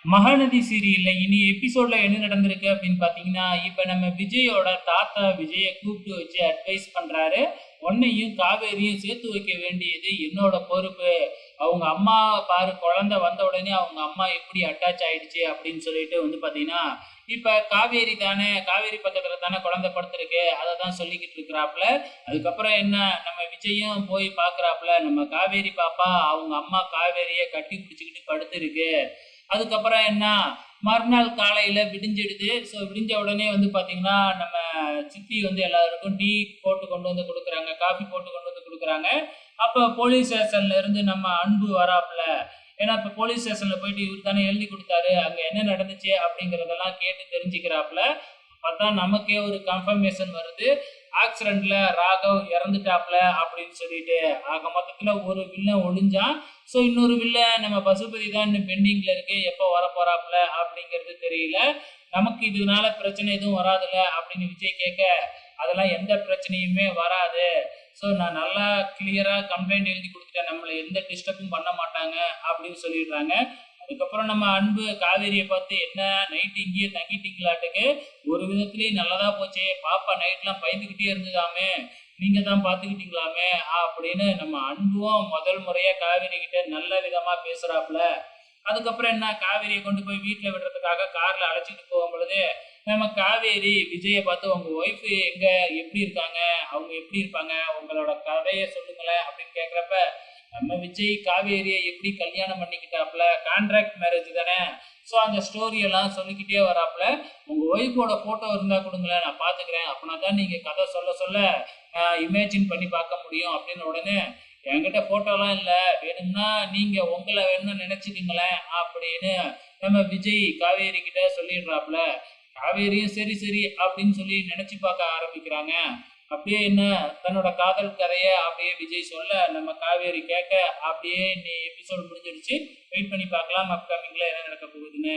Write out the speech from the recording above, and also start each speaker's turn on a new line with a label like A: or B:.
A: மகாநதி சீரியல்ல இனி எபிசோட்ல என்ன நடந்திருக்கு அப்படின்னு பாத்தீங்கன்னா, இப்ப நம்ம விஜயோட தாத்தா விஜய கூப்பிட்டு வச்சு அட்வைஸ் பண்றாரு. உன்னையும் காவேரியும் சேர்த்து வைக்க வேண்டியது என்னோட பொறுப்பு. அவங்க அம்மா பாரு, குழந்தை வந்த உடனே அவங்க அம்மா எப்படி அட்டாச் ஆயிடுச்சு அப்படின்னு சொல்லிட்டு வந்து பாத்தீங்கன்னா, இப்ப காவேரி தானே, காவேரி பக்கத்துல தானே குழந்தை படுத்திருக்கு. அதை தான் சொல்லிக்கிட்டு இருக்கிறாப்புல. அதுக்கப்புறம் என்ன, நம்ம விஜயும் போய் பாக்குறாப்புல, நம்ம காவேரி பாப்பா அவங்க அம்மா காவேரிய கட்டி பிடிச்சுக்கிட்டு படுத்திருக்கு. அதுக்கப்புறம் என்ன, மறுநாள் காலையில விடிஞ்சிடுது. ஸோ விடிஞ்ச உடனே வந்து பார்த்தீங்கன்னா, நம்ம சித்தி வந்து எல்லாருக்கும் டீ போட்டு கொண்டு வந்து குடுக்குறாங்க. காஃபி போட்டு கொண்டு வந்து குடுக்குறாங்க. அப்ப போலீஸ் ஸ்டேஷன்ல இருந்து நம்ம அன்பு வராப்புல. ஏன்னா, இப்ப போலீஸ் ஸ்டேஷன்ல போயிட்டு இவரு தானே எழுதி குடுத்தாரு. அங்க என்ன நடந்துச்சு அப்படிங்கிறதெல்லாம் கேட்டு தெரிஞ்சுக்கிறாப்புல. பார்த்தா நமக்கே ஒரு கன்ஃபர்மேஷன் வருது. ஆக்சிடென்ட்ல ராகவ் இறந்துட்டாப்ல அப்படின்னு சொல்லிட்டு. ஆக மொத்தத்துல ஒரு வில்லன் ஒளிஞ்சான். ஸோ இன்னொரு வில்லன் நம்ம பசுபதி தான் இன்னும் பெண்டிங்ல இருக்கு. எப்போ வரப்போறாப்ல அப்படிங்கிறது தெரியல. நமக்கு இதனால பிரச்சனை எதுவும் வராதுல்ல அப்படின்னு விஜய் கேட்க, அதெல்லாம் எந்த பிரச்சனையுமே வராது. ஸோ நான் நல்லா கிளியரா கம்ப்ளைண்ட் எழுதி கொடுத்துட்டேன். நம்மளை எந்த டிஸ்டர்பும் பண்ண மாட்டாங்க அப்படின்னு சொல்லிடுறாங்க. அதுக்கப்புறம் நம்ம அன்பு காவேரியை பார்த்து, என்ன நைட்டு இங்கேயே தங்கிட்டீங்களாட்டுக்கு, ஒரு விதத்துலயும் நல்லதா போச்சே, பாப்பா நைட்லாம் பயந்துகிட்டே இருந்ததாமே, நீங்க தான் பார்த்துக்கிட்டீங்களாமே அப்படின்னு நம்ம அன்பும் முதல் முறையா காவேரி கிட்ட நல்ல விதமா பேசுறாப்புல. அதுக்கப்புறம் என்ன, காவேரியை கொண்டு போய் வீட்டுல விடுறதுக்காக கார்ல அழைச்சிட்டு போகும் பொழுது, நம்ம காவேரி விஜயை பார்த்து, உங்க ஒய்ஃப் எங்க, எப்படி இருக்காங்க, அவங்க எப்படி இருப்பாங்க, உங்களோட கதையை சொல்லுங்களேன் அப்படின்னு கேட்கிறப்ப, நம்ம விஜய் காவேரியை எப்படி கல்யாணம் பண்ணிக்கிட்டாப்புல, கான்ட்ராக்ட் மேரேஜ் தானே. ஸோ அந்த ஸ்டோரி எல்லாம் சொல்லிக்கிட்டே வராப்புல. உங்க ஒய்ஃபோட போட்டோ இருந்தா கொடுங்களேன், நான் பாத்துக்கிறேன், அப்படின்னா தான் நீங்க கதை சொல்ல சொல்ல இமேஜின் பண்ணி பார்க்க முடியும் அப்படின்னு. உடனே, என்கிட்ட போட்டோலாம் இல்லை, வேணும்னா நீங்க உங்களை வேணும்னா நினைச்சுக்கீங்களேன் அப்படின்னு நம்ம விஜய் காவேரி கிட்ட சொல்லிடுறாப்புல. காவேரியும் சரி சரி அப்படின்னு சொல்லி நினைச்சு பார்க்க ஆரம்பிக்கிறாங்க. அப்படியே என்ன, தன்னோட காதல் கதைய அப்படியே விஜய் சொல்ல, நம்ம காவேரி கேட்க, அப்படியே நீ எபிசோட் முடிஞ்சிடுச்சு. வெயிட் பண்ணி பார்க்கலாம் அப்கமிங்ல என்ன நடக்க போகுதுன்னு.